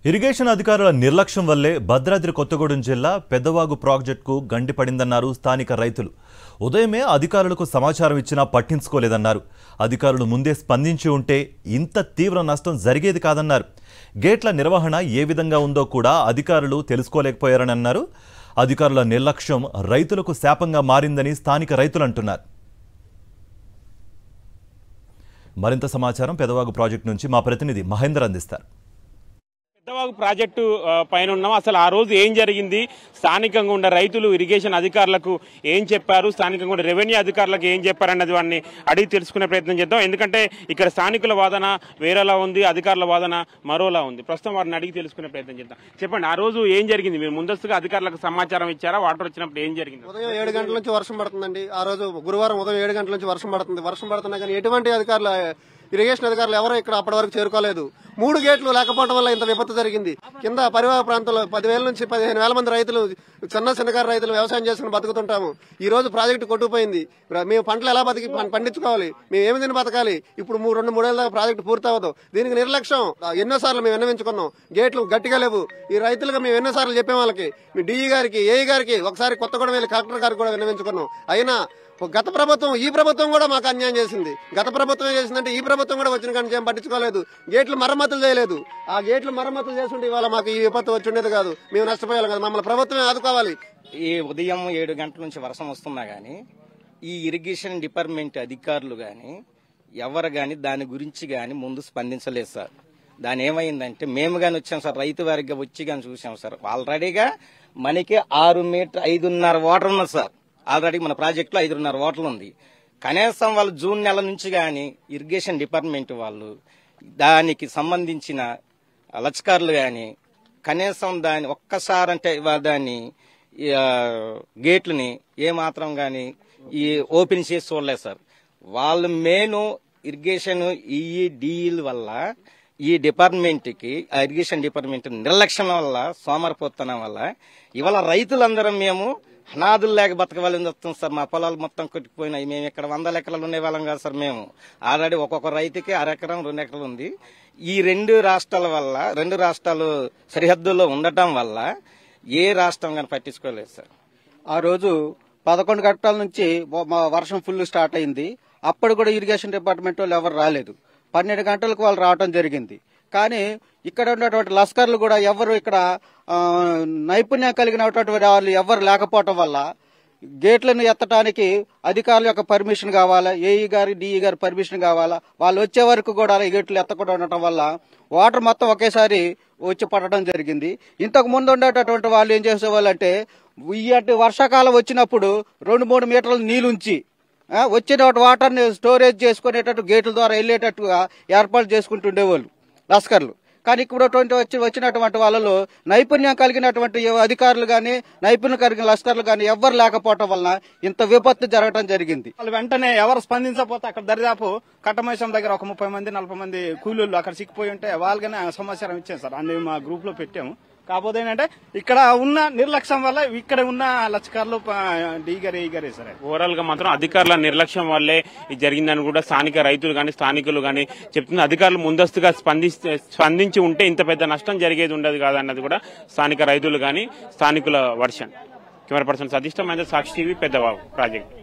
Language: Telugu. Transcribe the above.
ఇరిగేషన్ అధికారుల నిర్లక్ష్యం వల్లే భద్రాద్రి కొత్తగూడెం జిల్లా పెద్దవాగు ప్రాజెక్టుకు గండి పడిందన్నారు స్థానిక రైతులు. ఉదయమే అధికారులకు సమాచారం ఇచ్చినా పట్టించుకోలేదన్నారు. అధికారులు ముందే స్పందించి ఉంటే ఇంత తీవ్ర నష్టం జరిగేది కాదన్నారు. గేట్ల నిర్వహణ ఏ విధంగా ఉందో కూడా అధికారులు తెలుసుకోలేకపోయారని అన్నారు. అధికారుల నిర్లక్ష్యం రైతులకు శాపంగా మారిందని స్థానిక రైతులు అంటున్నారు. మరింత సమాచారం పెద్దవాగు ప్రాజెక్టు నుంచి మా ప్రతినిధి మహేందర్ అందిస్తారు. పెద్దవాగు ప్రాజెక్టు పైన ఉన్నాం. అసలు ఆ రోజు ఏం జరిగింది, స్థానికంగా ఉన్న రైతులు ఇరిగేషన్ అధికారులకు ఏం చెప్పారు, స్థానికంగా ఉన్న రెవెన్యూ అధికారులకు ఏం చెప్పారన్నది వాడిని అడిగి తెలుసుకునే ప్రయత్నం చేద్దాం. ఎందుకంటే ఇక్కడ స్థానికుల వాదన వేరేలా ఉంది, అధికారుల వాదన మరోలా ఉంది. ప్రస్తుతం వారిని అడిగి తెలుసుకునే ప్రయత్నం చేద్దాం. చెప్పండి, ఆ రోజు ఏం జరిగింది? మీరు ముందస్తుగా అధికారులకు సమాచారం ఇచ్చారా? వాటర్ వచ్చినప్పుడు ఏం జరిగింది? ఉదయం 7 గంటల నుంచి వర్షం పడుతుందండి. ఆ రోజు గురువారం ఉదయం 7 గంటల నుంచి వర్షం పడుతుంది. వర్షం పడుతున్నా కానీ ఎటువంటి అధికారులు, ఇరిగేషన్ అధికారులు ఎవరో ఇక్కడ అప్పటి వరకు చేరుకోలేదు. 3 గేట్లు లేకపోవడం వల్ల ఇంత విపత్తు జరిగింది. కింద పరివాహక ప్రాంతంలో 10,000 నుంచి 15,000 మంది రైతులు, చిన్నకారు రైతులు వ్యవసాయం చేసుకుని బతుకుతుంటాము. ఈ రోజు ప్రాజెక్టు కొట్టుకుపోయింది. మేము పంటలు ఎలా పండించుకోవాలి? మేము ఏమి తిని బతకాలి? ఇప్పుడు 2-3 ఏళ్ళ దాకా ప్రాజెక్టు పూర్తి అవ్వదు. దీనికి నిర్లక్ష్యం ఎన్నోసార్లు మేము విన్నవించుకున్నాం. గేట్లు గట్టిగా లేవు. ఈ రైతులుగా మేము ఎన్నోసార్లు చెప్పే వాళ్ళకి, మీ డిఈ గారికి, ఏఈ గారికి, ఒకసారి కొత్తగూడెం వెళ్ళి కలెక్టర్ గారికి కూడా విన్నవించుకున్నాం. అయినా గత ప్రభుత్వం, ఈ ప్రభుత్వం కూడా మాకు అన్యాయం చేసింది. గత ప్రభుత్వం ఏం చేసిందంటే ఈ ప్రభుత్వం కూడా వచ్చిన కానీ ఏం పట్టించుకోలేదు. గేట్లు మరమ్మతులు చేయలేదు. ఆ గేట్లు మరమ్మతులు చేస్తుంటే ఇవాళ మాకు ఈ విపత్తు వచ్చి ఉండేది కాదు. మేము నష్టపోయాలి కదా. మమ్మల్ని ప్రభుత్వమే ఆదుకోవాలి. ఈ ఉదయం 7 గంటల నుంచి వర్షం వస్తున్నా గానీ ఈ ఇరిగేషన్ డిపార్ట్మెంట్ అధికారులు గాని ఎవరు గాని దాని గురించి గాని ముందు స్పందించలేదు సార్. దాని ఏమైందంటే మేము గాని వచ్చాం సార్, రైతు వారిగా వచ్చి గాని చూసాం సార్. ఆల్రెడీగా మనకి 6 మీటర్ 5.5 వాటర్ ఉన్నది సార్. ఆల్రెడీ మన ప్రాజెక్టులో 5.5 వాటర్ ఉంది. కనీసం వాళ్ళు జూన్ నెల నుంచి గాని ఇరిగేషన్ డిపార్ట్మెంట్ వాళ్ళు దానికి సంబంధించిన లచకారులు గాని కనీసం దాని ఒక్కసారి అంటే దాన్ని గేట్లని ఏమాత్రం గాని ఈ ఓపెన్ చేసి చూడలేదు సార్. వాళ్ళు మెయిన్ ఇరిగేషన్ ఈఈడీల వల్ల ఈ డిపార్ట్మెంట్ కి, ఆ ఇరిగేషన్ డిపార్ట్మెంట్ నిర్లక్ష్యం వల్ల, సోమరిపోతనం వల్ల ఇవాళ రైతులందరం మేము అనాథులు లేక బతకవాలని వస్తాం సార్. మా పొలాలు మొత్తం కొట్టుకుపోయినాయి. మేము ఇక్కడ 100 ఎకరాలు ఉండే వాళ్ళం కాదు సార్. మేము ఆల్రెడీ ఒక్కొక్క రైతుకి 1 ఎకరం 2 ఎకరాలు ఉంది. ఈ 2 రాష్ట్రాల వల్ల, 2 రాష్ట్రాలు సరిహద్దుల్లో ఉండటం వల్ల ఏ రాష్ట్రం కానీ పట్టించుకోలేదు సార్. ఆ రోజు 11 గంటల నుంచి వర్షం ఫుల్ స్టార్ట్ అయింది. అప్పుడు కూడా ఇరిగేషన్ డిపార్ట్మెంట్ వాళ్ళు ఎవరు రాలేదు. 12 గంటలకు వాళ్ళు రావడం జరిగింది. కానీ ఇక్కడ ఉన్నటువంటి లస్కర్లు కూడా ఎవరు ఇక్కడ నైపుణ్యం కలిగినటువంటి వాళ్ళు ఎవరు లేకపోవటం వల్ల గేట్లను ఎత్తడానికి అధికారుల యొక్క పర్మిషన్ కావాలా, ఏఈ గారి, డిఈ గారి పర్మిషన్ కావాలా. వాళ్ళు వచ్చే వరకు కూడా గేట్లు ఎత్తకుండా ఉండటం వల్ల వాటర్ మొత్తం ఒకేసారి వచ్చి పడటం జరిగింది. ఇంతకు ముందు ఉండేటటువంటి వాళ్ళు ఏం చేసేవాళ్ళంటే ఇలాంటి వర్షాకాలం వచ్చినప్పుడు 2-3 మీటర్ల నీళ్ళుంచి వచ్చిన వాటర్ని స్టోరేజ్ చేసుకునేటట్టు గేట్ల ద్వారా వెళ్లేటట్టుగా ఏర్పాటు చేసుకుంటుండేవాళ్ళు లస్కర్లు. కానీ ఇప్పుడు వచ్చినటువంటి వాళ్ళలో నైపుణ్యం కలిగినటువంటి అధికారులు గాని, నైపుణ్యం కలిగిన లస్కర్లు గాని ఎవ్వరు లేకపోవటం వలన ఇంత విపత్తు జరగడం జరిగింది. వాళ్ళు వెంటనే ఎవరు స్పందించకపోతే అక్కడ దరిదాపు కట్టమైసం దగ్గర ఒక 30-40 మంది కూలీలు అక్కడ చిక్కిపోయి ఉంటే వాళ్ళగానే సమాచారం ఇచ్చాం సార్. అందుకే మా గ్రూప్ లో పెట్టాము. కాకపోతే ఏంటంటే ఇక్కడ ఉన్న నిర్లక్ష్యం వల్ల ఇక్కడ ఉన్న లచ్చకారులు డీగరే సరే. ఓవరాల్ గా మాత్రం అధికారుల నిర్లక్ష్యం వల్లే ఇది జరిగిందని కూడా స్థానిక రైతులు గాని, స్థానికులు గాని చెప్తున్న. అధికారులు ముందస్తుగా స్పందించి ఉంటే ఇంత పెద్ద నష్టం జరిగేది ఉండదు కాదన్నది కూడా స్థానిక రైతులు గాని, స్థానికుల వర్షన్. కెమెరా పర్సన్ సతీష్ తో సాక్షి టీవీ, పెద్దవాగు ప్రాజెక్ట్.